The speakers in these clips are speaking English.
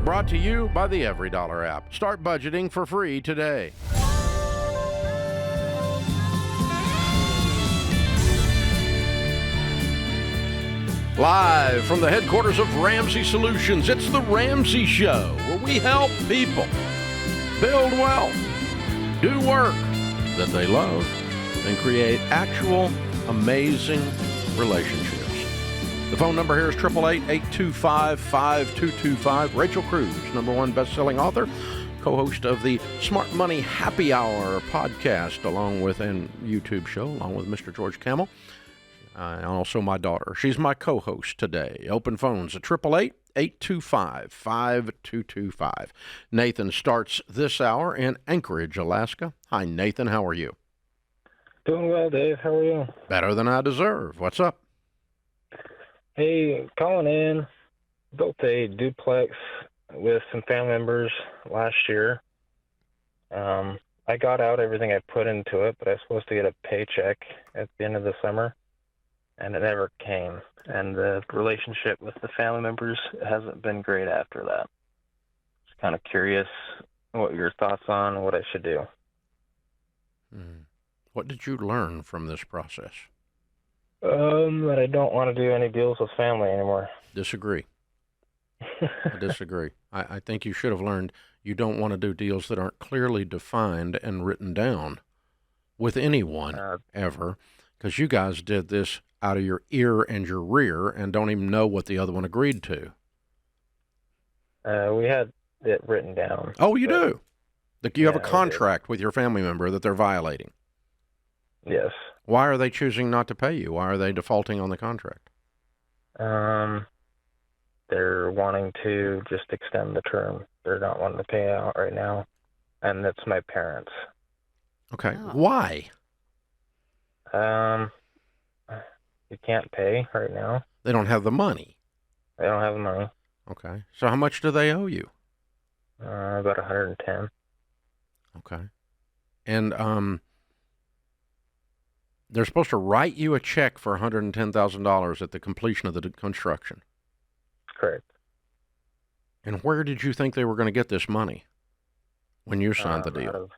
Brought to you by the EveryDollar app. Start budgeting for free today. Live from the headquarters of Ramsey Solutions, it's The Ramsey Show, where we help people build wealth, do work that they love, and create actual amazing relationships. The phone number here is 888-825-5225. Rachel Cruze, #1 best-selling author, co-host of the Smart Money Happy Hour podcast, along with a YouTube show, along with Mr. George Camel, and also my daughter. She's my co-host today. Open phones at 888-825-5225. Nathan starts this hour in Anchorage, Alaska. Hi, Nathan. How are you? Doing well, Dave. How are you? Better than I deserve. What's up? Hey, calling in. Built a duplex with some family members last year. I got out everything I put into it, but I was supposed to get a paycheck at the end of the summer, and it never came. And the relationship with the family members hasn't been great after that. Just kind of curious what your thoughts on what I should do. What did you learn from this process? That I don't want to do any deals with family anymore. Disagree. I disagree. I think you should have learned you don't want to do deals that aren't clearly defined and written down with anyone ever, because you guys did this out of your ear and your rear and don't even know what the other one agreed to. We had it written down. Oh, you do? You have a contract with your family member that they're violating. Yes. Why are they choosing not to pay you? Why are they defaulting on the contract? They're wanting to just extend the term. They're not wanting to pay out right now, and that's my parents. Okay. Oh. Why? You can't pay right now. They don't have the money. They don't have the money. Okay. So how much do they owe you? About $110. Okay. And they're supposed to write you a check for $110,000 at the completion of the construction. Correct. And where did you think they were going to get this money when you signed the deal?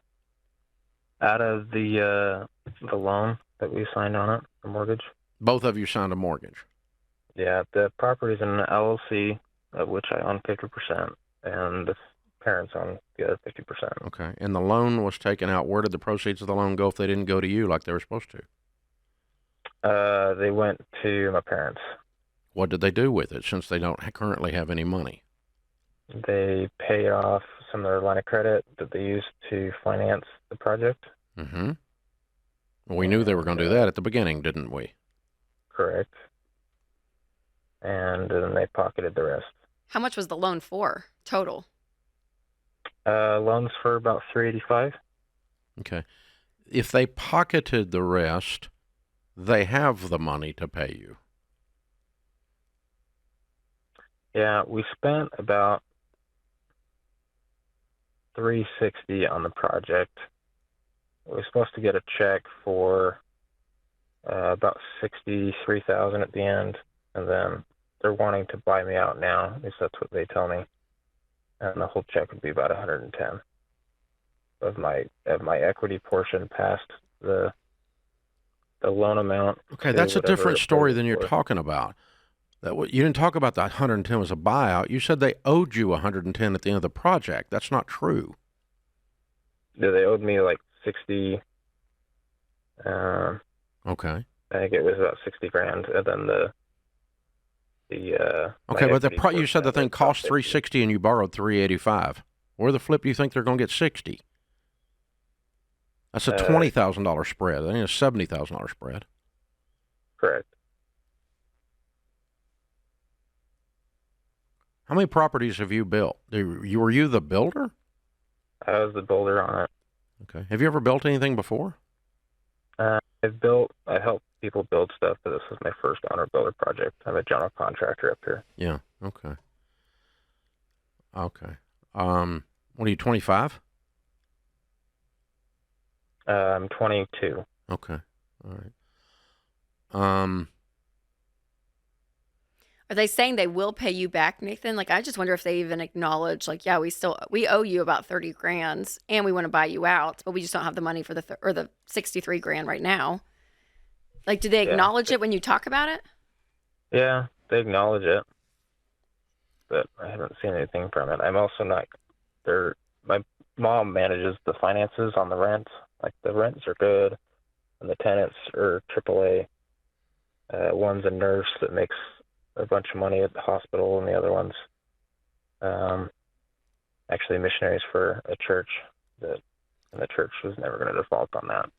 Out of the loan that we signed on it, the mortgage. Both of you signed a mortgage? Yeah, the property's in an LLC, of which I own 50%, and the parents own the other 50%. Okay, and the loan was taken out. Where did the proceeds of the loan go if they didn't go to you like they were supposed to? They went to my parents. What did they do with it, since they don't currently have any money? They paid off some of their line of credit that they used to finance the project. Mm-hmm. Well, we knew they were going to do that at the beginning, didn't we? Correct. And then they pocketed the rest. How much was the loan for, total? Loans for about $385. Okay. If they pocketed the rest, they have the money to pay you. Yeah, we spent about $360 on the project. We were supposed to get a check for about $63,000 at the end, and then they're wanting to buy me out now. At least that's what they tell me. And the whole check would be about $110 of my equity portion past the loan amount. Okay, that's a different story than you're talking about. You didn't talk about the 110 was a buyout. You said they owed you 110 at the end of the project. That's not true. Yeah, they owed me like 60. Okay. I think it was about $60,000, and then okay, but you said the thing cost $360 and you borrowed $385. Where the flip do you think they're going to get $60? That's a $20,000 spread. That ain't a $70,000 spread. Correct. How many properties have you built? Were you the builder? I was the builder on it. Okay. Have you ever built anything before? I helped people build stuff, but this was my first owner-builder project. I'm a general contractor up here. Yeah, okay. Okay. What are you, 25? I'm 22. Okay, all right. Are they saying they will pay you back, Nathan? Like, I just wonder if they even acknowledge, like, yeah, we owe you about 30 grand and we want to buy you out, but we just don't have the money for the 63 grand right now. Like, do they acknowledge it when you talk about it? Yeah, they acknowledge it, but I haven't seen anything from it. I'm also not there. My mom manages the finances on the rent. Like, the rents are good, and the tenants are AAA. One's a nurse that makes a bunch of money at the hospital, and the other one's actually missionaries for a church. And the church was never going to default on that.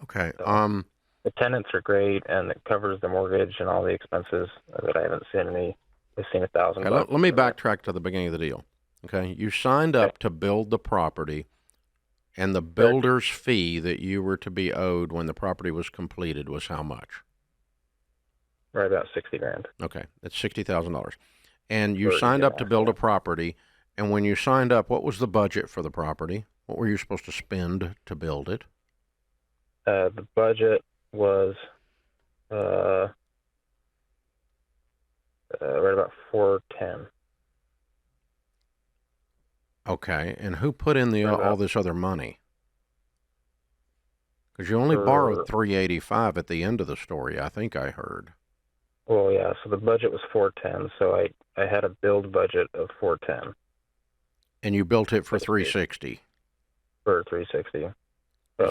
Okay. So the tenants are great, and it covers the mortgage and all the expenses. But I haven't seen any. I've seen $1,000. Okay, let me backtrack to the beginning of the deal. Okay, you signed up to build the property, and the builder's fee that you were to be owed when the property was completed was how much? Right about 60 grand. Okay, that's $60,000. And you signed up to build a property, and when you signed up, what was the budget for the property? What were you supposed to spend to build it? The budget was right about 410. Okay, and who put in all this other money? Because you only borrowed $385 at the end of the story, I think I heard. Well, yeah, so the budget was 410, so I had a build budget of 410. And you built it for 360. For 360.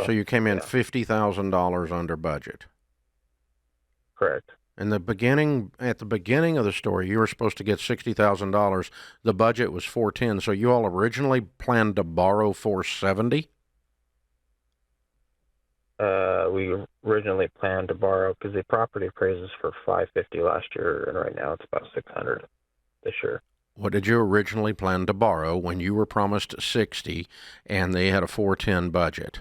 So you came in $50,000 under budget. Correct. At the beginning of the story, you were supposed to get $60,000. The budget was 410. So you all originally planned to borrow 470. We originally planned to borrow because the property appraises for 550 last year, and right now it's about 600 this year. What did you originally plan to borrow when you were promised 60 and they had a 410 budget?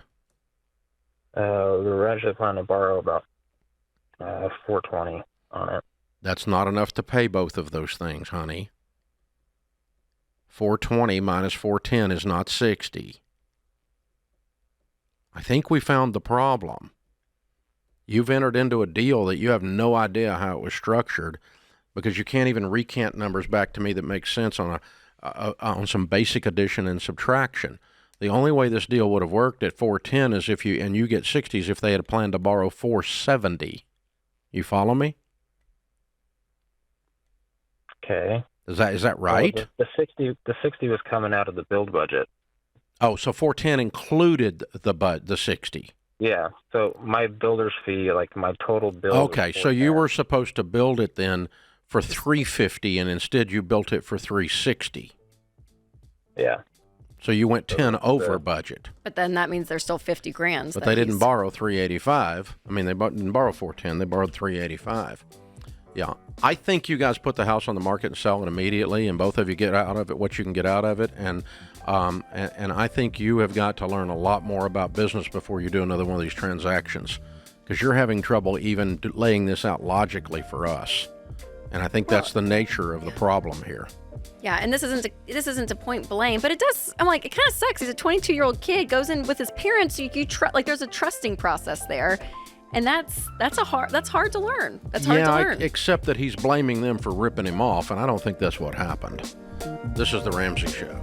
We were originally planning to borrow about 420 on it. That's not enough to pay both of those things, honey. 420 minus 410 is not 60. I think we found the problem. You've entered into a deal that you have no idea how it was structured because you can't even recant numbers back to me that make sense on on some basic addition and subtraction. The only way this deal would have worked at 410 is if you get 60s if they had planned to borrow 470. You follow me? Okay. Is that right? Well, the 60 was coming out of the build budget. Oh, so 410 included the 60. Yeah. So my builder's fee, like my total bill. Okay, so you were supposed to build it then for 350, and instead you built it for 360. Yeah. So you went 10 over budget. But then that means there's still 50 grand. But they didn't borrow 385. I mean, they didn't borrow 410. They borrowed 385. Yeah. I think you guys put the house on the market and sell it immediately, and both of you get out of it what you can get out of it. And I think you have got to learn a lot more about business before you do another one of these transactions, because you're having trouble even laying this out logically for us. And I think that's the nature of the problem here. Yeah, and this isn't to point blame, but it does. I'm like, it kind of sucks. He's a 22-year-old kid, goes in with his parents. Like there's a trusting process there, and that's hard to learn. That's hard to learn. Except that he's blaming them for ripping him off, and I don't think that's what happened. This is the Ramsey Show.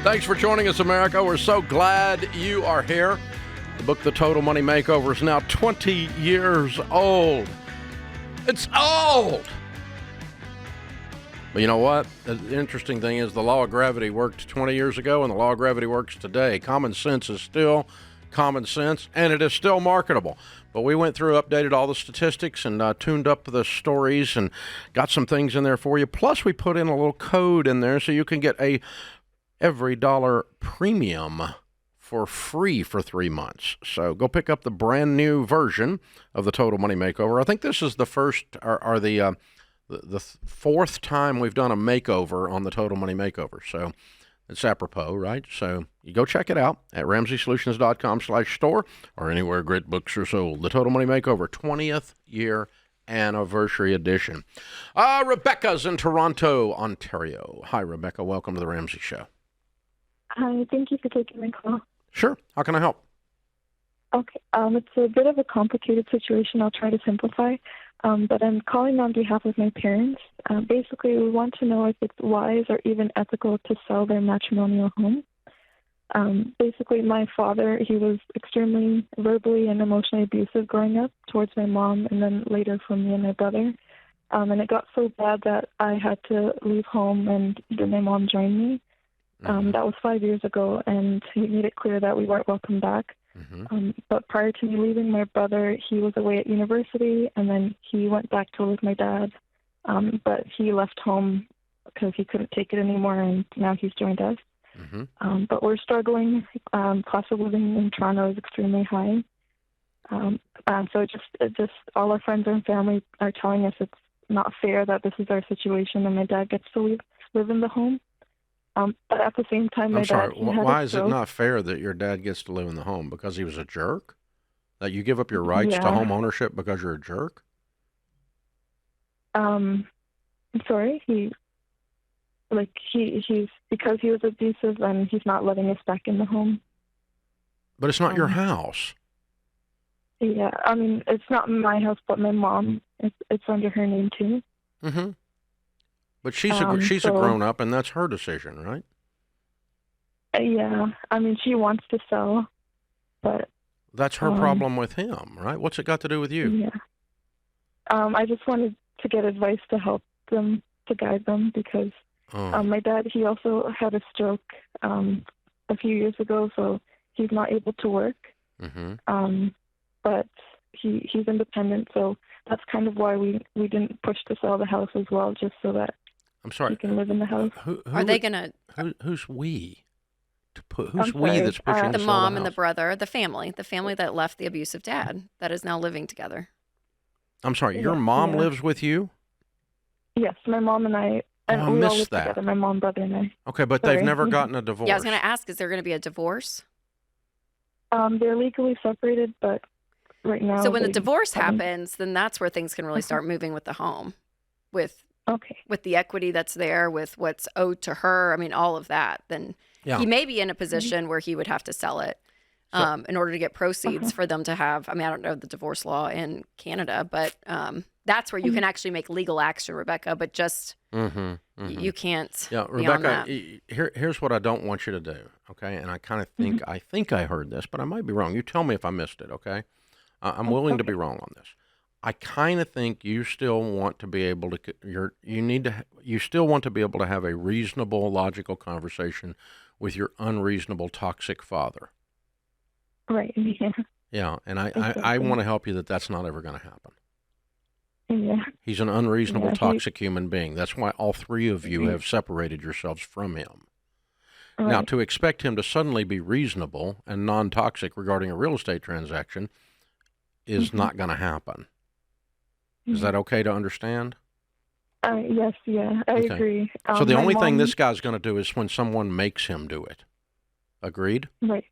Thanks for joining us, America. We're so glad you are here. The book, The Total Money Makeover, is now 20 years old. It's old! But you know what? The interesting thing is the law of gravity worked 20 years ago, and the law of gravity works today. Common sense is still common sense, and it is still marketable. But we went through, updated all the statistics, and tuned up the stories, and got some things in there for you. Plus, we put in a little code in there so you can get every dollar premium for free for 3 months. So go pick up the brand new version of the Total Money Makeover. I think this is the first, or the the fourth time we've done a makeover on the Total Money Makeover. So it's apropos, right? So you go check it out at RamseySolutions.com/store or anywhere great books are sold. The Total Money Makeover 20th year anniversary edition. Rebecca's in Toronto, Ontario. Hi, Rebecca. Welcome to the Ramsey Show. Hi, thank you for taking my call. Sure. How can I help? Okay, it's a bit of a complicated situation. I'll try to simplify, but I'm calling on behalf of my parents. Basically, we want to know if it's wise or even ethical to sell their matrimonial home. Basically, my father, he was extremely verbally and emotionally abusive growing up towards my mom and then later from me and my brother. And it got so bad that I had to leave home and then my mom joined me. That was 5 years ago, and he made it clear that we weren't welcome back. But prior to me leaving, my brother, he was away at university, and then he went back to live with my dad. But he left home because he couldn't take it anymore, and now he's joined us. But we're struggling. Cost of living in Toronto is extremely high. So it just all our friends and family are telling us it's not fair that this is our situation, and my dad gets to live in the home. But at the same time, I'm sorry, why is it not fair that your dad gets to live in the home? Because he was a jerk? That you give up your rights to home ownership because you're a jerk? I'm sorry, he's because he was abusive and he's not letting us back in the home. But it's not your house. Yeah, I mean, it's not my house, but my mom, it's under her name too. But she's a grown-up, and that's her decision, right? Yeah. I mean, she wants to sell, but... That's her problem with him, right? What's it got to do with you? Yeah. I just wanted to get advice to help them, to guide them, because my dad, he also had a stroke a few years ago, so he's not able to work. But he's independent, so that's kind of why we didn't push to sell the house as well, just so that I'm sorry. he can live in the house. Are they going to... Who's we? Who's we that's pushing the to mom sell and the the brother, the family that left the abusive dad that is now living together. I'm sorry, your mom lives with you? Yes, my mom and I, and we all live together, my mom, brother, and I. Okay, but they've never gotten a divorce. Yeah, I was going to ask, is there going to be a divorce? They're legally separated, but right now... So when the divorce happens, then that's where things can really start moving with the home, with the equity that's there, with what's owed to her, I mean, all of that, then he may be in a position where he would have to sell it in order to get proceeds for them to have, I mean, I don't know the divorce law in Canada, but that's where you can actually make legal action, Rebecca, but just you can't. Yeah, Rebecca, here's what I don't want you to do, okay? And I kind of think I heard this, but I might be wrong. You tell me if I missed it, okay? I'm willing to be wrong on this. I kind of think you still want to be able to you still want to be able to have a reasonable, logical conversation with your unreasonable, toxic father. Right. Yeah. Yeah, and I want to help you that's not ever going to happen. Yeah. He's an unreasonable, toxic human being. That's why all three of you have separated yourselves from him. Right. Now, to expect him to suddenly be reasonable and non-toxic regarding a real estate transaction is not going to happen. Is that okay to understand? Yes, yeah, I agree. So the only thing this guy's going to do is when someone makes him do it. Agreed? Right.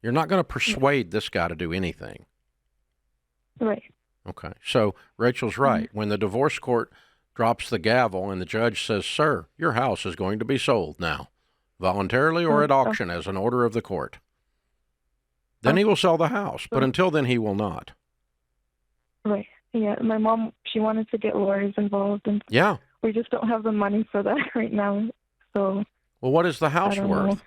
You're not going to persuade this guy to do anything. Right. Okay. So Rachel's right. When the divorce court drops the gavel and the judge says, "Sir, your house is going to be sold now, voluntarily or at auction as an order of the court," then he will sell the house. But until then, he will not. Right. Yeah, my mom, she wanted to get lawyers involved, and we just don't have the money for that right now. So, well, what is the house worth?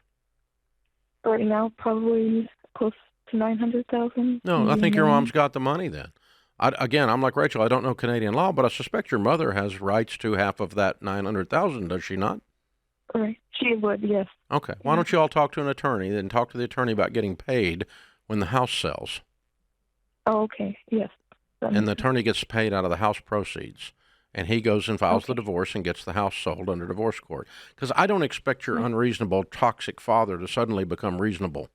Right now, probably close to $900,000. No, I think your mom's got the money then. Again, I'm like Rachel. I don't know Canadian law, but I suspect your mother has rights to half of that $900,000. Does she not? Right. She would, yes. Okay. Why don't you all talk to an attorney, then talk to the attorney about getting paid when the house sells? Oh, okay. Yes. And the attorney gets paid out of the house proceeds, and he goes and files the divorce and gets the house sold under divorce court. Because I don't expect your unreasonable, toxic father to suddenly become reasonable.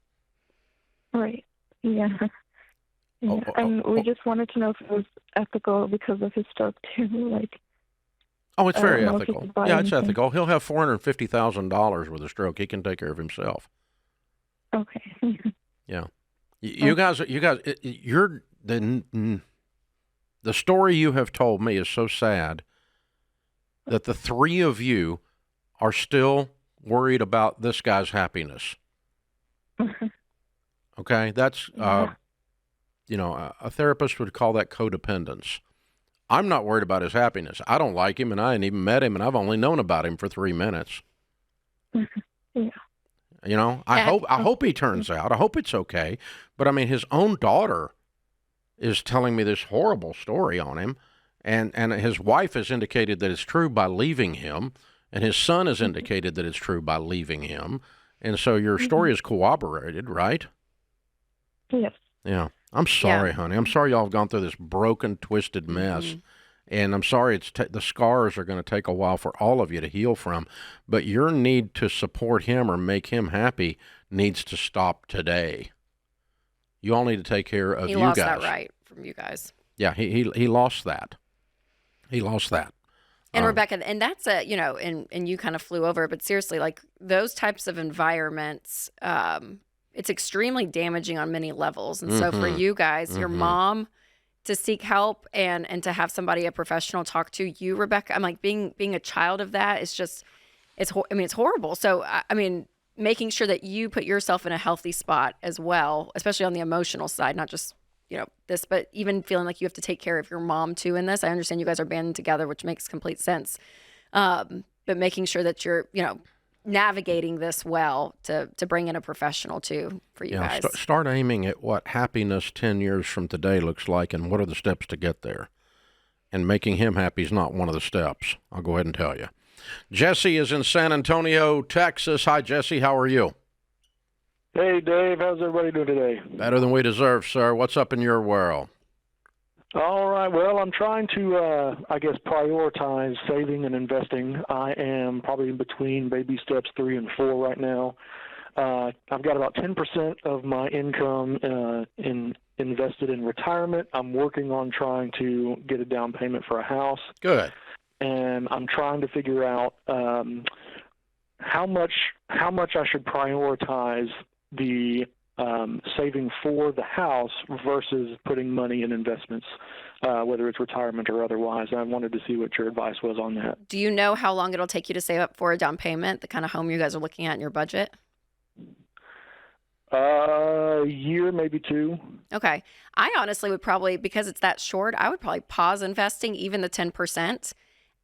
Right. Yeah. And we just wanted to know if it was ethical because of his stroke too. Oh, it's I very don't know if he ethical. could buy Yeah, it's anything. ethical. He'll have $450,000 with a stroke. He can take care of himself. Okay. Yeah. You guys, you're the story you have told me is so sad that the three of you are still worried about this guy's happiness. Okay, that's Yeah. a therapist would call that codependence. I'm not worried about his happiness. I don't like him, and I ain't even met him, and I've only known about him for 3 minutes. Yeah. You know, I hope he turns out. I hope it's okay. But I mean, his own daughter is telling me this horrible story on him, and his wife has indicated that it's true by leaving him, and his son has indicated that it's true by leaving him, and so your story is corroborated, right? Yes. Yeah. I'm sorry, honey. I'm sorry y'all have gone through this broken, twisted mess. And I'm sorry the scars are going to take a while for all of you to heal from. But your need to support him or make him happy needs to stop today. You all need to take care of you guys. He lost that right from you guys. Yeah, he lost that. He lost that. And Rebecca, and that's and you kind of flew over, but seriously, like those types of environments, it's extremely damaging on many levels. And so for you guys, your mom to seek help and to have somebody, a professional, talk to you, Rebecca, I'm like being a child of that is just, it's horrible. So, I mean, making sure that you put yourself in a healthy spot as well, especially on the emotional side, not just, this, but even feeling like you have to take care of your mom too in this. I understand you guys are banding together, which makes complete sense. But making sure that you're, navigating this well to bring in a professional too for you guys. Start aiming at what happiness 10 years from today looks like and what are the steps to get there. And making him happy is not one of the steps. I'll go ahead and tell you. Jesse is in San Antonio, Texas. Hi, Jesse. How are you? Hey, Dave. How's everybody doing today? Better than we deserve, sir. What's up in your world? All right. Well, I'm trying to, prioritize saving and investing. I am probably in between baby steps 3 and 4 right now. I've got about 10% of my income invested in retirement. I'm working on trying to get a down payment for a house. Good. And I'm trying to figure out how much I should prioritize the saving for the house versus putting money in investments, whether it's retirement or otherwise. I wanted to see what your advice was on that. Do you know how long it'll take you to save up for a down payment, the kind of home you guys are looking at in your budget? A year, maybe 2. Okay. I honestly would probably, because it's that short, I would probably pause investing even the 10%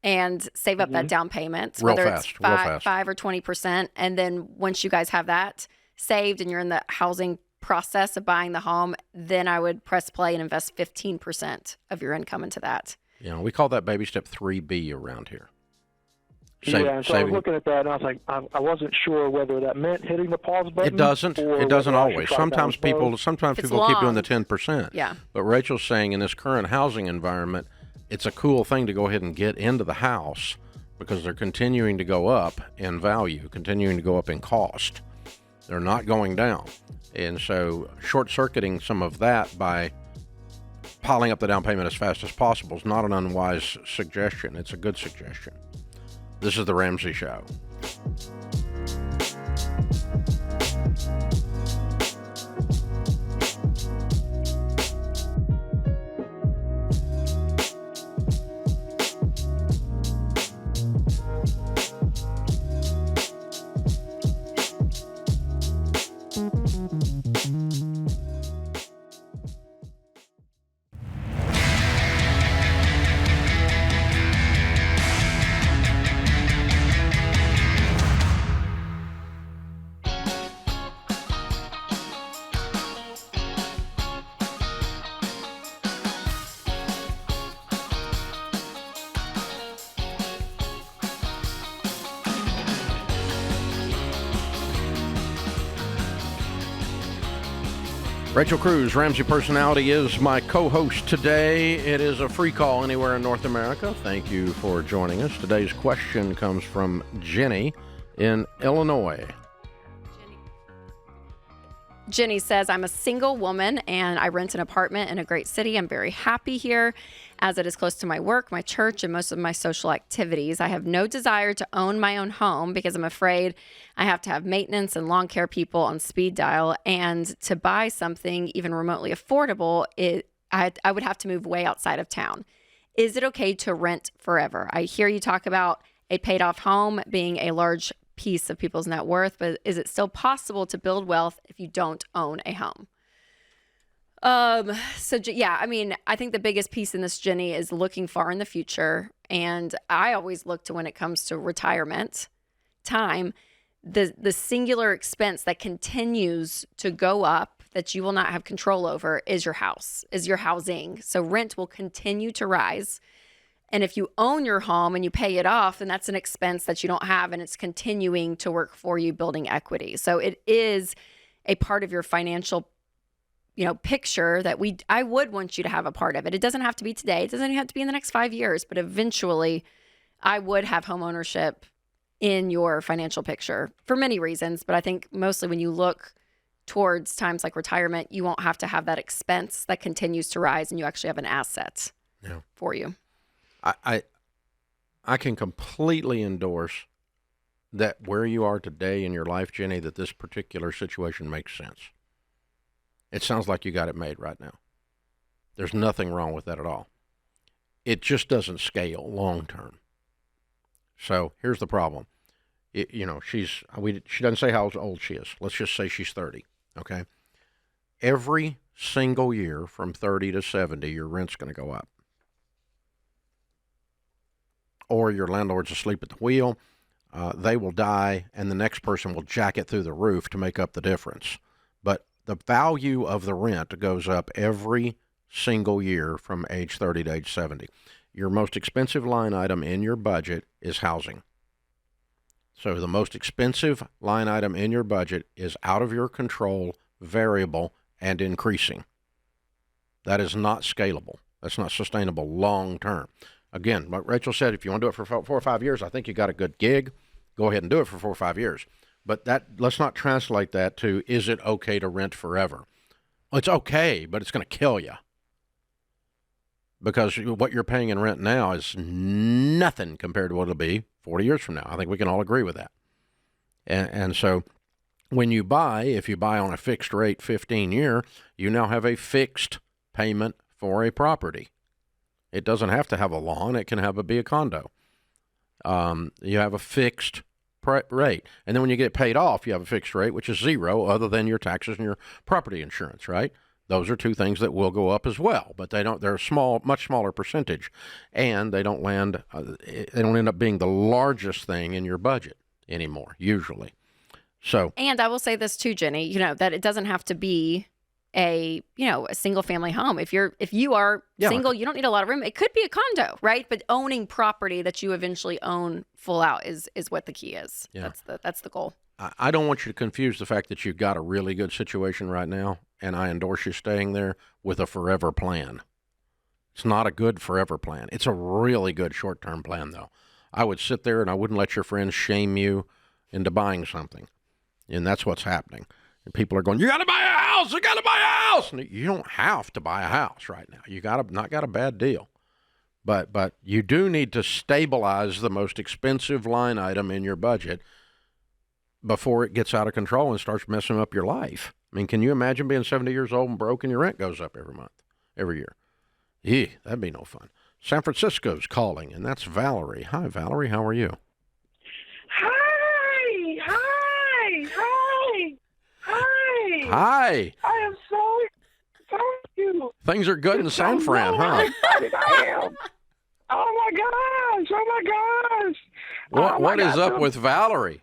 and save up that down payment, Real whether fast, it's real fast. 5 or 20%. And then once you guys have that saved and you're in the housing process of buying the home, then I would press play and invest 15% of your income into that. Yeah, we call that baby step 3B around here. So I was looking at that, and I was like, I wasn't sure whether that meant hitting the pause button. It doesn't. It doesn't always. Sometimes people keep doing the 10%. Yeah. But Rachel's saying in this current housing environment, it's a cool thing to go ahead and get into the house because they're continuing to go up in value, continuing to go up in cost. They're not going down. And so short-circuiting some of that by piling up the down payment as fast as possible is not an unwise suggestion. It's a good suggestion. This is The Ramsey Show. Rachel Cruze, Ramsey Personality, is my co-host today. It is a free call anywhere in North America. Thank you for joining us. Today's question comes from Jenny in Illinois. Jenny says, I'm a single woman and I rent an apartment in a great city. I'm very happy here as it is close to my work, my church, and most of my social activities. I have no desire to own my own home because I'm afraid I have to have maintenance and lawn care people on speed dial. And to buy something even remotely affordable, I would have to move way outside of town. Is it okay to rent forever? I hear you talk about a paid off home being a large piece of people's net worth, but is it still possible to build wealth if you don't own a home? Yeah, I mean, I think the biggest piece in this, Jenny, is looking far in the future. And I always look to, when it comes to retirement time, the singular expense that continues to go up that you will not have control over is your house, is your housing. So rent will continue to rise. And if you own your home and you pay it off, then that's an expense that you don't have, and it's continuing to work for you, building equity. So it is a part of your financial, picture that I would want you to have a part of it. It doesn't have to be today. It doesn't have to be in the next 5 years, but eventually I would have home ownership in your financial picture for many reasons. But I think mostly when you look towards times like retirement, you won't have to have that expense that continues to rise, and you actually have an asset for you. I can completely endorse that where you are today in your life, Jenny, that this particular situation makes sense. It sounds like you got it made right now. There's nothing wrong with that at all. It just doesn't scale long term. So here's the problem. She doesn't say how old she is. Let's just say she's 30, okay? Every single year from 30 to 70, your rent's going to go up. Or your landlord's asleep at the wheel, they will die, and the next person will jack it through the roof to make up the difference. But the value of the rent goes up every single year from age 30 to age 70. Your most expensive line item in your budget is housing. So the most expensive line item in your budget is out of your control, variable, and increasing. That is not scalable. That's not sustainable long term. Again, what Rachel said, if you want to do it for 4 or 5 years, I think you got a good gig. Go ahead and do it for 4 or 5 years. But let's not translate that to, is it okay to rent forever? Well, it's okay, but it's going to kill you. Because what you're paying in rent now is nothing compared to what it'll be 40 years from now. I think we can all agree with that. And so when you buy, if you buy on a fixed rate 15-year, you now have a fixed payment for a property. It doesn't have to have a lawn. It can be a condo. You have a fixed rate. And then when you get paid off, you have a fixed rate, which is zero, other than your taxes and your property insurance, right? Those are two things that will go up as well, but they're a much smaller percentage, and they don't end up being the largest thing in your budget anymore, usually. So, and I will say this too, Jenny, that it doesn't have to be a single family home. If you are single, you don't need a lot of room. It could be a condo, right? But owning property that you eventually own full out is what the key is. Yeah. That's the goal. I don't want you to confuse the fact that you've got a really good situation right now, and I endorse you staying there, with a forever plan. It's not a good forever plan. It's a really good short-term plan, though. I would sit there and I wouldn't let your friends shame you into buying something. And that's what's happening. And people are going, you got to buy a house! You got to buy a house! And you don't have to buy a house right now. You not got a bad deal. But you do need to stabilize the most expensive line item in your budget before it gets out of control and starts messing up your life. I mean, can you imagine being 70 years old and broke and your rent goes up every year? That'd be no fun. San Francisco's calling, and that's Valerie. Hi, Valerie. How are you? Hi. Hi. I am so excited. You. Things are good in San Fran, huh? Excited I am. Oh my gosh. What is up with Valerie?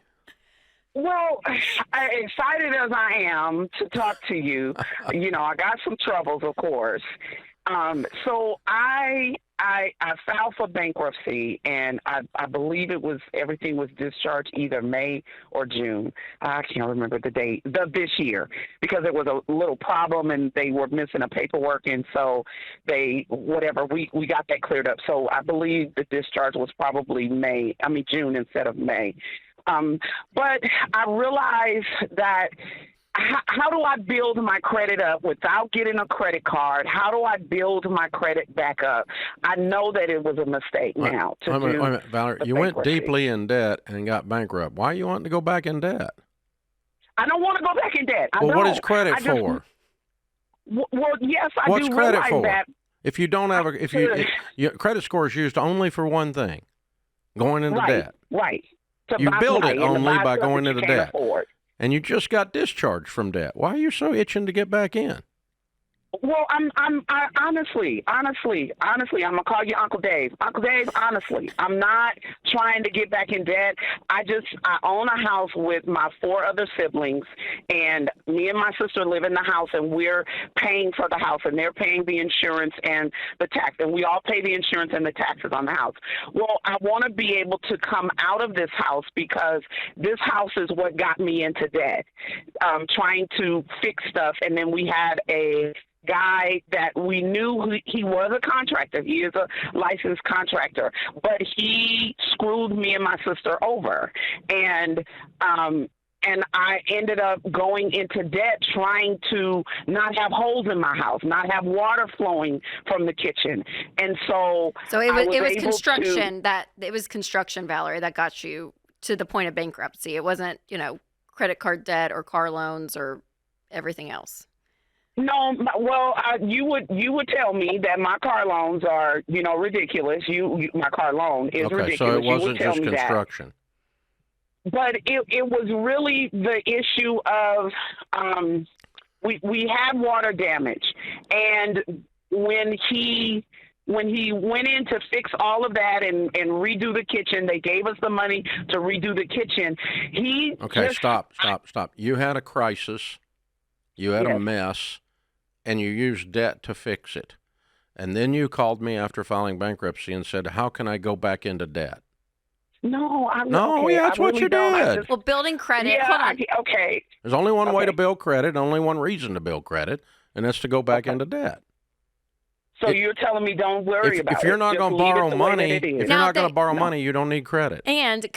Well, excited as I am to talk to you, I got some troubles, of course. So I filed for bankruptcy, and I believe everything was discharged either May or June. I can't remember the date this year, because there was a little problem and they were missing a paperwork, and so we got that cleared up. So I believe the discharge was probably June instead of May. But I realized that how do I build my credit up without getting a credit card? How do I build my credit back up? I know that it was a mistake now to do. Wait a minute, Valerie, you went deeply in debt and got bankrupt. Why are you wanting to go back in debt? I don't want to go back in debt. What is credit for? Well, yes, I What's do credit realize for? that. If you don't have your credit score is used only for one thing, going into debt. Right. You build it only by going into debt. Afford. And you just got discharged from debt. Why are you so itching to get back in? Well, I honestly, I'm gonna call you Uncle Dave. Uncle Dave, honestly, I'm not trying to get back in debt. I own a house with my 4 other siblings, and me and my sister live in the house, and we're paying for the house, and they're paying the insurance and the tax, and we all pay the insurance and the taxes on the house. Well, I want to be able to come out of this house because this house is what got me into debt, trying to fix stuff, and then we had a guy that we knew he was a contractor. He is a licensed contractor, but he screwed me and my sister over. And I ended up going into debt trying to not have holes in my house, not have water flowing from the kitchen. And so it was construction, Valerie, that got you to the point of bankruptcy. It wasn't, credit card debt or car loans or everything else. No, well, you would tell me that my car loans are, ridiculous. My car loan is ridiculous. So it wasn't just construction. But it was really the issue of we had water damage, and when he went in to fix all of that and redo the kitchen, they gave us the money to redo the kitchen. Stop. You had a crisis. You had a mess. And you used debt to fix it. And then you called me after filing bankruptcy and said, how can I go back into debt? No, that's what you did. Well, building credit. Yeah, hold on. Okay. There's only one way to build credit, only one reason to build credit, and that's to go back into debt. So you're telling me don't worry about it. If you're not going to borrow money, money, you don't need credit. And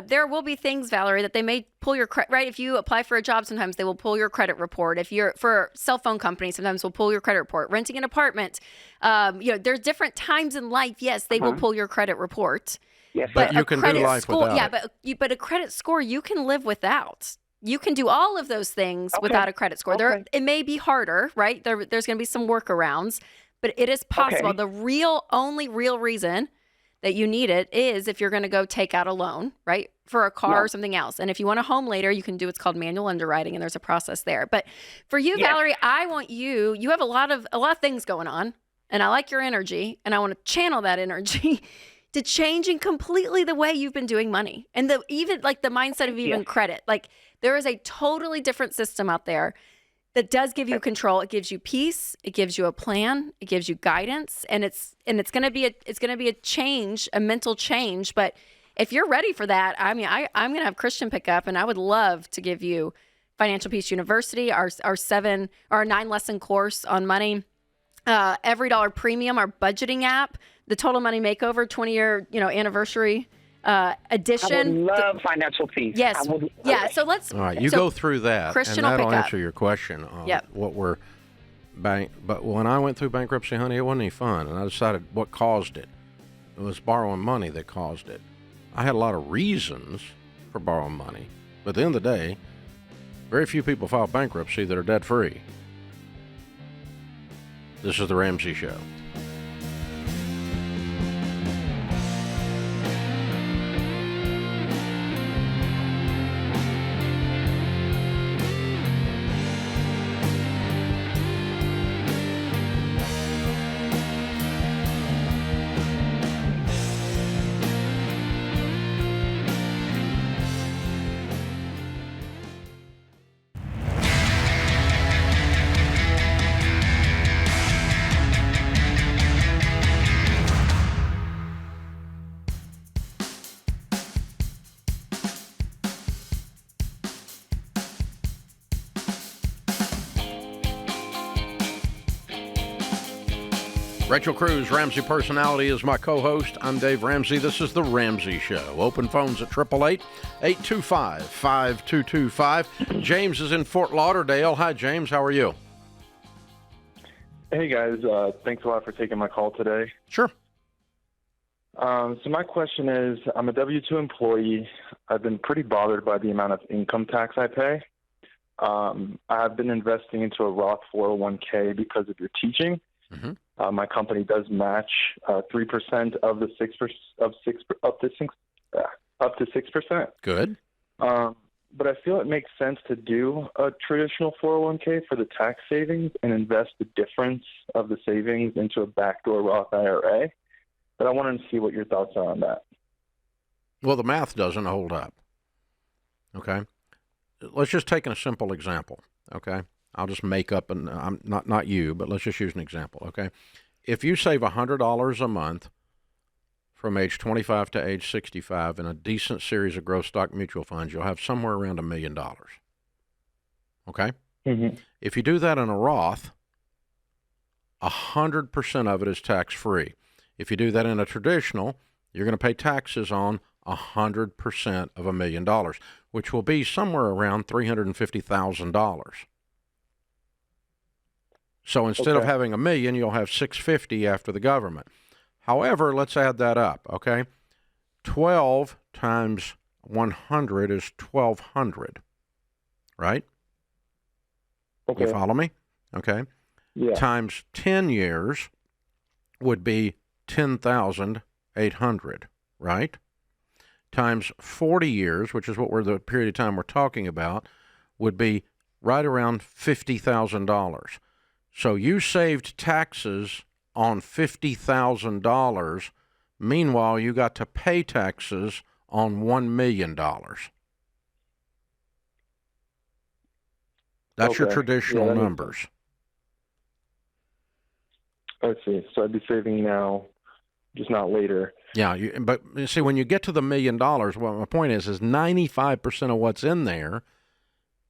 there will be things, Valerie, that they may pull your credit. Right? If you apply for a job, sometimes they will pull your credit report. If you're for a cell phone company, sometimes they'll pull your credit report. Renting an apartment, there's different times in life. Yes, they will pull your credit report. Yes, but you can do life without it. But a credit score you can live without. You can do all of those things without a credit score. It may be harder, right? There's going to be some workarounds. But it is possible. Okay. The only real reason that you need it is if you're going to go take out a loan, right, for a car or something else. And if you want a home later, you can do what's called manual underwriting, and there's a process there. But for you, Valerie, I want you have a lot of things going on, and I like your energy, and I want to channel that energy to changing completely the way you've been doing money, and even like the mindset of even credit. Like there is a totally different system out there that does give you control. It gives you peace. It gives you a plan. It gives you guidance, and it's going to be a change, a mental change. But if you're ready for that, I mean, I'm going to have Christian pick up, and I would love to give you Financial Peace University, our 9-lesson course on money, Every Dollar Premium, our budgeting app, the Total Money Makeover 20-year anniversary edition. I would love Financial Peace. Yes. So let's. All right, you go through that, Christian and that'll will pick answer up. your question on what we're But when I went through bankruptcy, honey, it wasn't any fun, and I decided what caused it. It was borrowing money that caused it. I had a lot of reasons for borrowing money, but at the end of the day, very few people file bankruptcy that are debt-free. This is The Ramsey Show. Rachel Cruze, Ramsey Personality, is my co-host. I'm Dave Ramsey. This is The Ramsey Show. Open phones at 888-825-5225. James is in Fort Lauderdale. Hi, James. How are you? Hey, guys. Thanks a lot for taking my call today. Sure. So my question is, I'm a W-2 employee. I've been pretty bothered by the amount of income tax I pay. I've been investing into a Roth 401k because of your teaching. Mm-hmm. My company does match 3% of the 6%. Good. But I feel it makes sense to do a traditional 401k for the tax savings and invest the difference of the savings into a backdoor Roth IRA. But I wanted to see what your thoughts are on that. Well, the math doesn't hold up. Okay. Let's just take a simple example. Okay. I'll just make up, and I'm not you, but let's just use an example. Okay. If you save $100 a month from age 25 to age 65 in a decent series of growth stock mutual funds, you'll have somewhere around $1 million. Okay? Mm-hmm. If you do that in a Roth, 100% of it is tax-free. If you do that in a traditional, you're going to pay taxes on 100% of $1 million, which will be somewhere around $350,000. So instead of having $1 million, you'll have $650,000 after the government. However, let's add that up, okay? 12 times 100 is 1,200, right? Okay. You follow me? Okay. Yeah. Times 10 years would be 10,800, right? Times 40 years, which is the period of time we're talking about, would be right around $50,000. So you saved taxes on $50,000. Meanwhile, you got to pay taxes on $1 million. That's your traditional numbers. I see. So I'd be saving now, just not later. Yeah, but you see, when you get to the $1 million, well, my point is 95% of what's in there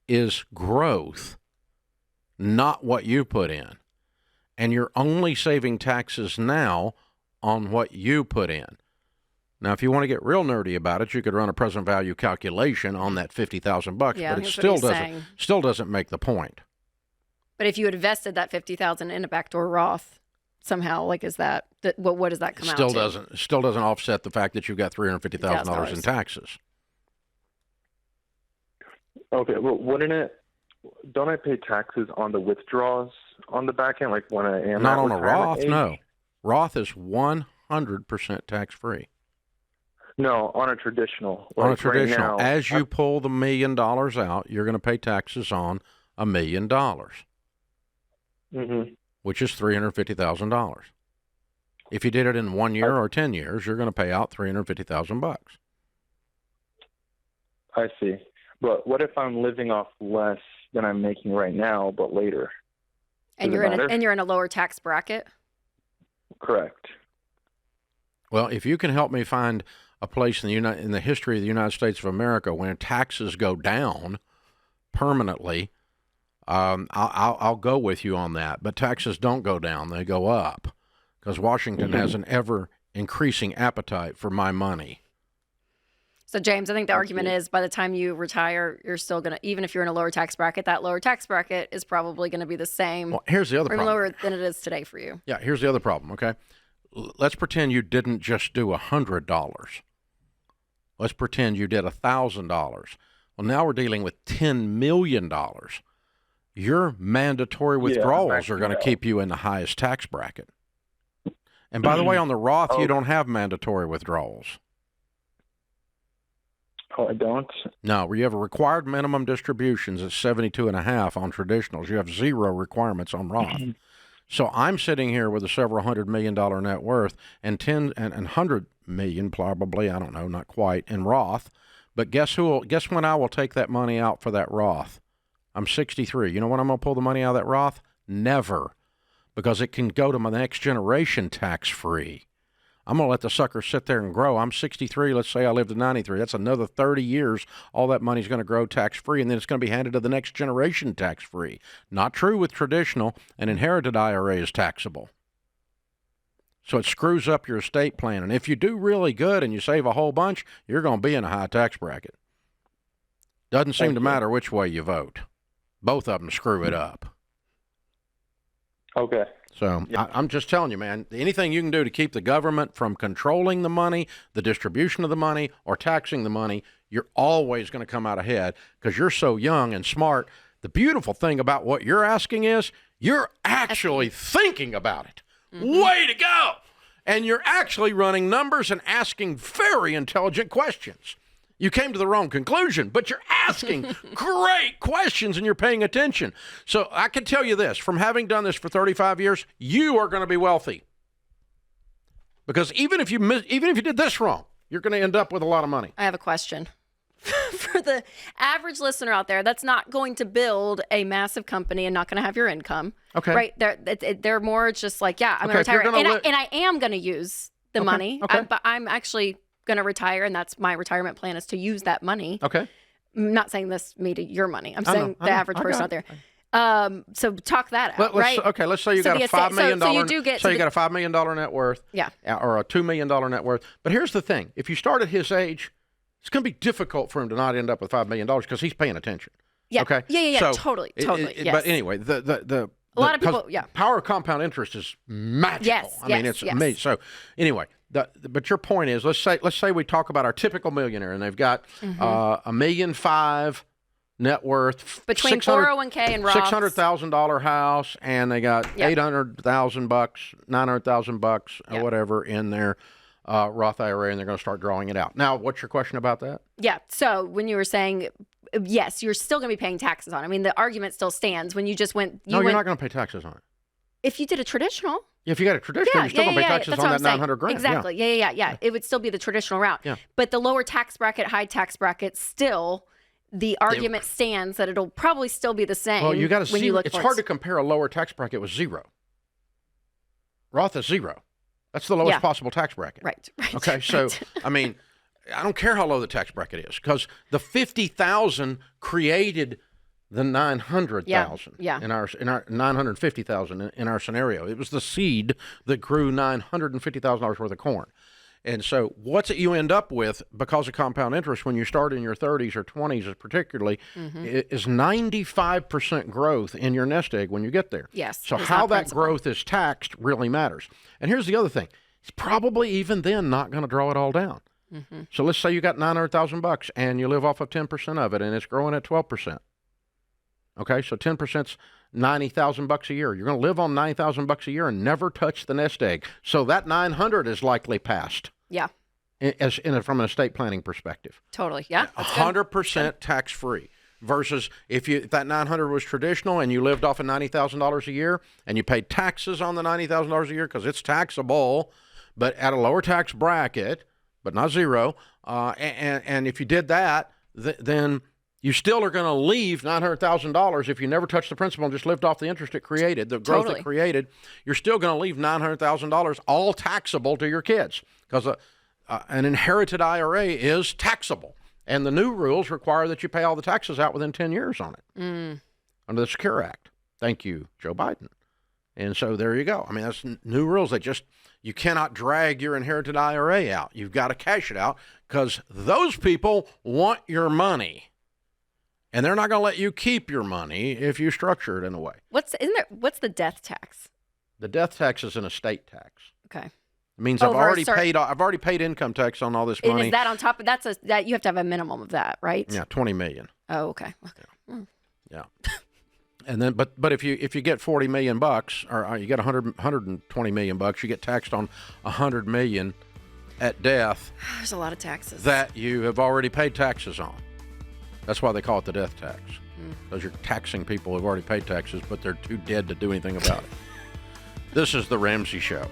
is growth, not what you put in. And you're only saving taxes now on what you put in. Now, if you want to get real nerdy about it, you could run a present value calculation on that $50,000, but it still doesn't make the point. But if you invested that $50,000 in a backdoor Roth somehow, like, is that what does that come out to? Still doesn't offset the fact that you've got $350,000 in taxes. Okay, well, don't I pay taxes on the withdrawals on the back end, like when I am not on a Roth? Age? No, Roth is 100% tax free. No, on a traditional. On a traditional, right now, as you pull the $1 million out, you're going to pay taxes on $1 million, which is $350,000. If you did it in 1 year or 10 years, you're going to pay out $350,000. I see. But what if I'm living off less than I'm making right now, but later? And you're in a lower tax bracket? Correct. Well, if you can help me find a place in the history of the United States of America when taxes go down permanently, I'll go with you on that. But taxes don't go down; they go up because Washington has an ever increasing appetite for my money. So, James, I think the argument is by the time you retire, you're still going to, even if you're in a lower tax bracket, that lower tax bracket is probably going to be the same. Well, here's the other problem. Lower than it is today for you. Yeah, here's the other problem, okay? Let's pretend you didn't just do $100. Let's pretend you did $1,000. Well, now we're dealing with $10 million. Your mandatory withdrawals are going to keep you in the highest tax bracket. And by the way, on the Roth, you don't have mandatory withdrawals. Oh, I don't? No, where you have a required minimum distributions at 72.5 on traditionals. You have zero requirements on Roth. So I'm sitting here with a several $100 million net worth and $100 million probably, I don't know, not quite, in Roth. But guess when I will take that money out for that Roth? I'm 63. You know when I'm going to pull the money out of that Roth? Never. Because it can go to my next generation tax-free. I'm going to let the sucker sit there and grow. I'm 63. Let's say I live to 93. That's another 30 years. All that money's going to grow tax-free, and then it's going to be handed to the next generation tax-free. Not true with traditional. An inherited IRA is taxable. So it screws up your estate plan. And if you do really good and you save a whole bunch, you're going to be in a high tax bracket. Doesn't seem to matter which way you vote. Both of them screw it up. Okay. So I'm just telling you, man, anything you can do to keep the government from controlling the money, the distribution of the money, or taxing the money, you're always going to come out ahead because you're so young and smart. The beautiful thing about what you're asking is you're actually thinking about it. Mm-hmm. Way to go. And you're actually running numbers and asking very intelligent questions. You came to the wrong conclusion, but you're asking great questions and you're paying attention. So I can tell you this, from having done this for 35 years, you are going to be wealthy. Because even if you did this wrong, you're going to end up with a lot of money. I have a question. For the average listener out there that's not going to build a massive company and not going to have your income. Okay. Right? They're more just like, yeah, I'm going to retire. And I am going to use the money. Okay. But I'm actually going to retire, and that's my retirement plan is to use that money. Okay. I'm not saying this me to your money. I'm saying the average person out there. So talk that out, right? Okay, let's say you got a $5 million. So you do get. So you got a $5 million net worth. Yeah. Or a $2 million net worth. But here's the thing: if you start at his age, it's going to be difficult for him to not end up with $5 million because he's paying attention. Yeah. Okay. Yeah. So totally. Yes. But anyway, a lot of people. Yeah. Power of compound interest is magical. Yes. I mean, it's amazing. So anyway. But your point is, let's say we talk about our typical millionaire, and they've got $1.5 million net worth between 401k and Roth, $600,000 house, and they got $800,000, $900,000 or whatever in their Roth IRA, and they're going to start drawing it out. Now, what's your question about that? Yeah. So when you were saying, yes, you're still going to be paying taxes on it. I mean, the argument still stands. When you just went, you're not going to pay taxes on it. If you did a traditional. If you got a traditional, you're still going to pay taxes on that $900,000. Exactly. Yeah. It would still be the traditional route. Yeah. But the lower tax bracket, high tax bracket, still the argument stands that it'll probably still be the same. Well, you got to see. It's hard to compare a lower tax bracket with zero. Roth is zero. That's the lowest possible tax bracket. Right. Okay. So, I mean, I don't care how low the tax bracket is because the 50,000 created the 900,000 in our 950,000 in our scenario. It was the seed that grew $950,000 worth of corn. And so what's it you end up with because of compound interest when you start in your 30s or 20s particularly is 95% growth in your nest egg when you get there. Yes. So how that growth is taxed really matters. And here's the other thing. It's probably even then not going to draw it all down. So let's say you got $900,000 and you live off of 10% of it and it's growing at 12%. Okay, so 10%'s $90,000 a year. You're going to live on $90,000 a year and never touch the nest egg. So that 900 is likely passed. Yeah. From an estate planning perspective. Totally. Yeah. 100% tax free. Versus if that 900 was traditional and you lived off of $90,000 a year and you paid taxes on the $90,000 a year because it's taxable, but at a lower tax bracket, but not zero. And if you did that, then you still are going to leave $900,000 if you never touched the principal and just lived off the interest it created, the growth it created. You're still going to leave $900,000 all taxable to your kids because an inherited IRA is taxable. And the new rules require that you pay all the taxes out within 10 years on it under the Secure Act. Thank you, Joe Biden. And so there you go. I mean, that's new rules. You cannot drag your inherited IRA out. You've got to cash it out because those people want your money. And they're not going to let you keep your money if you structure it in a way. What's the death tax? The death tax is an estate tax. Okay. It means I've already paid income tax on all this money. And is that on top of that you have to have a minimum of that, right? Yeah, $20 million. Oh, okay. Yeah. And then but if you get $40 million or you get $120 million, you get taxed on $100 million at death. There's a lot of taxes that you have already paid taxes on. That's why they call it the death tax. Because you're taxing people who've already paid taxes, but they're too dead to do anything about it. This is The Ramsey Show.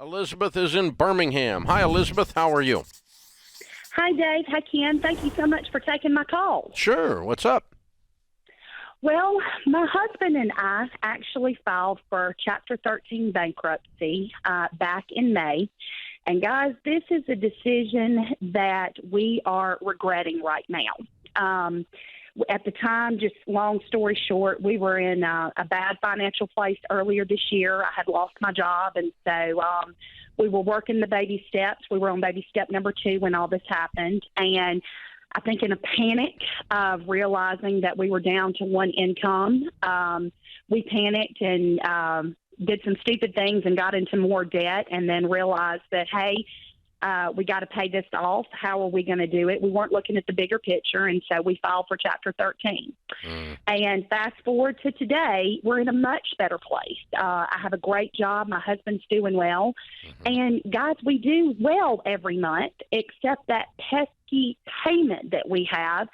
Elizabeth is in Birmingham. Hi, Elizabeth. How are you? Hi, Dave. Hi, Ken. Thank you so much for taking my call. Sure. What's up? Well, my husband and I actually filed for Chapter 13 bankruptcy back in May. And, guys, this is a decision that we are regretting right now. At the time, just long story short, we were in a bad financial place earlier this year. I had lost my job, and so we were working the baby steps. We were on baby step number 2 when all this happened. And I think in a panic of realizing that we were down to one income, we panicked and did some stupid things and got into more debt, and then realized that, hey, we got to pay this off. How are we going to do it? We weren't looking at the bigger picture, and so we filed for Chapter 13. And fast forward to today, we're in a much better place. I have a great job. My husband's doing well. And, guys, we do well every month, except that pesky payment that we have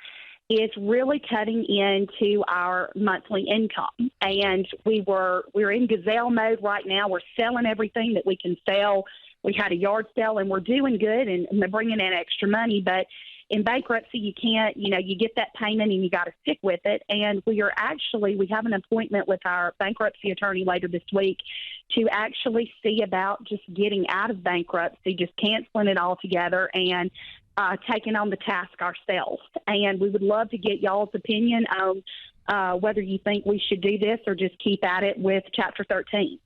is really cutting into our monthly income. And we're in gazelle mode right now. We're selling everything that we can sell. We had a yard sale, and we're doing good and bringing in extra money. But in bankruptcy, you can't, you get that payment and you got to stick with it. And we have an appointment with our bankruptcy attorney later this week to actually see about just getting out of bankruptcy, just canceling it all together and taking on the task ourselves. And we would love to get y'all's opinion on whether you think we should do this or just keep at it with Chapter 13.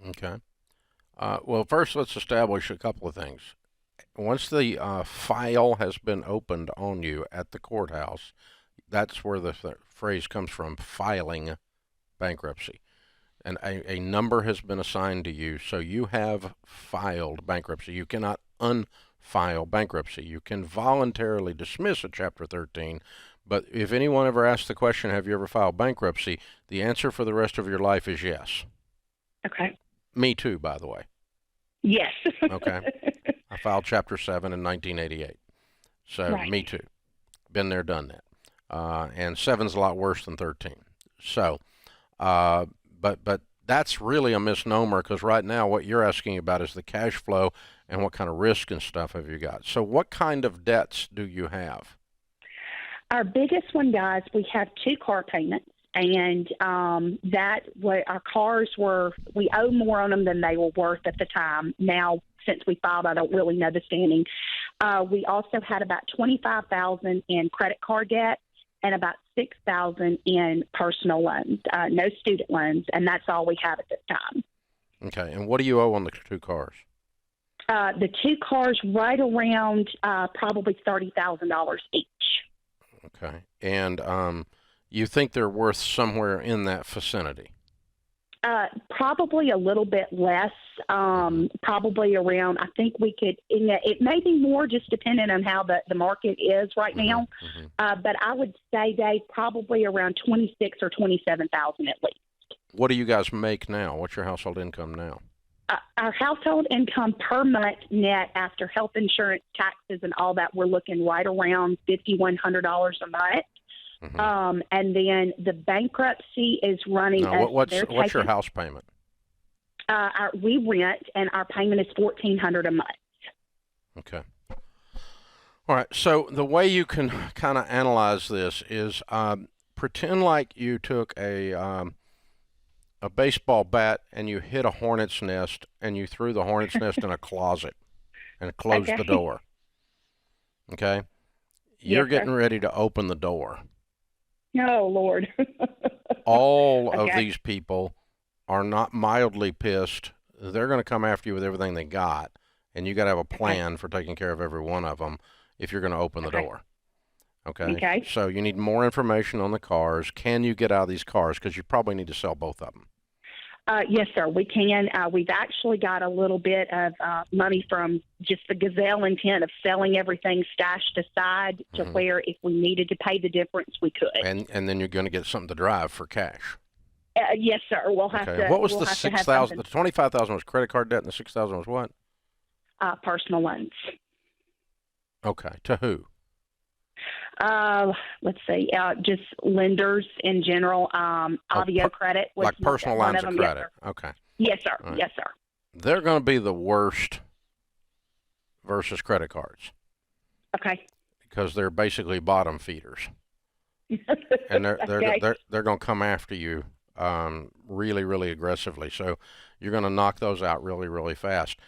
Okay. Well, first, let's establish a couple of things. Once the file has been opened on you at the courthouse, that's where the phrase comes from, filing bankruptcy. And a number has been assigned to you, so you have filed bankruptcy. You cannot unfile bankruptcy. You can voluntarily dismiss a Chapter 13, but if anyone ever asks the question, have you ever filed bankruptcy, the answer for the rest of your life is yes. Okay. Me too, by the way. Yes. Okay. I filed Chapter 7 in 1988. So, right. Me too. Been there, done that. And 7's a lot worse than 13. So, but that's really a misnomer, because right now what you're asking about is the cash flow and what kind of risk and stuff have you got. So what kind of debts do you have? Our biggest one, guys, we have 2 car payments. And our cars we owe more on them than they were worth at the time. Now, since we filed, I don't really know the standing. We also had about $25,000 in credit card debt and about $6,000 in personal loans, no student loans, and that's all we have at this time. Okay, and what do you owe on the 2 cars? The 2 cars, right around probably $30,000 each. Okay, and you think they're worth somewhere in that vicinity? Probably a little bit less, probably around, I think we could, it may be more just depending on how the market is right now. But I would say, Dave, probably around $26,000 or $27,000 at least. What do you guys make now? What's your household income now? Our household income per month net after health insurance, taxes, and all that, we're looking right around $5,100 a month. And then the bankruptcy is running. Now, what's your house payment? We rent, and our payment is $1,400 a month. Okay. All right. So the way you can kind of analyze this is pretend like you took a baseball bat and you hit a hornet's nest and you threw the hornet's nest in a closet and closed the door. Okay. You're getting ready to open the door. Oh, Lord. All of these people are not mildly pissed. They're going to come after you with everything they got, and you got to have a plan for taking care of every one of them if you're going to open the door. Okay? So you need more information on the cars. Can you get out of these cars? Because you probably need to sell both of them. Yes, sir, we can. We've actually got a little bit of money from just the gazelle intent of selling everything stashed aside to where if we needed to pay the difference, we could. And then you're going to get something to drive for cash. Yes, sir. We'll have to. What was the $6,000? The $25,000 was credit card debt, and the $6,000 was what? Personal loans. Okay. To who? Let's see. Just lenders in general. Avio Credit. Like personal lines of credit. Yes, okay. Yes, sir. Right. Yes, sir. they're going to be the worst versus credit cards. Okay. Because they're basically bottom feeders. And they're going to come after you really, really aggressively. So you're going to knock those out really, really fast.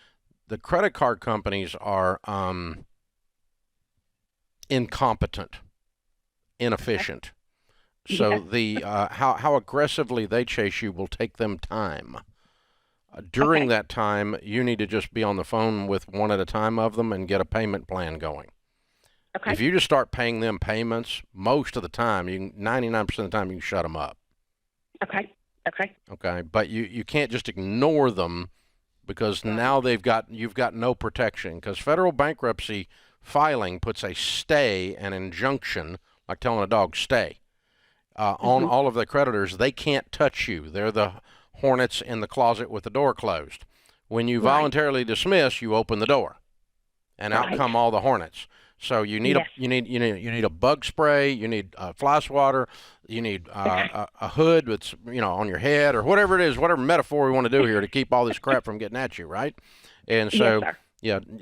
The credit card companies are incompetent, inefficient. So the how aggressively they chase you will take them time. During that time, you need to just be on the phone with one at a time of them and get a payment plan going. Okay. If you just start paying them payments, most of the time, 99% of the time, you can shut them up. Okay. Okay, but you can't just ignore them because now you've got no protection, because federal bankruptcy filing puts a stay, an injunction, like telling a dog stay, on all of the creditors. They can't touch you. They're the hornets in the closet with the door closed. When you voluntarily dismiss, you open the door, and out come all the hornets. So you need you need a bug spray, you need fly swatter, you need a hood that's on your head, or whatever it is, whatever metaphor we want to do here to keep all this crap from getting at you, right? And so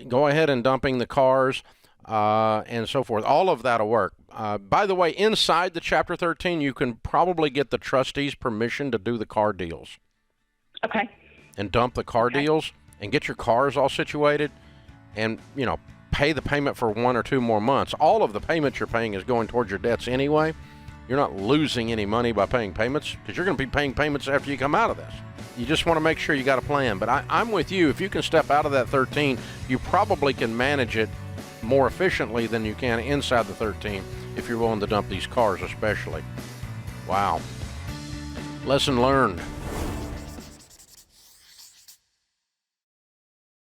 go ahead and dumping the cars and so forth. All of that'll work. By the way, inside the Chapter 13, you can probably get the trustees' permission to do the car deals. Okay. And dump the car deals and get your cars all situated, and pay the payment for 1 or 2 more months. All of the payments you're paying is going towards your debts anyway. You're not losing any money by paying payments, because you're going to be paying payments after you come out of this. You just want to make sure you got a plan. But I'm with you. If you can step out of that 13, you probably can manage it more efficiently than you can inside the 13 if you're willing to dump these cars especially. Wow. Lesson learned.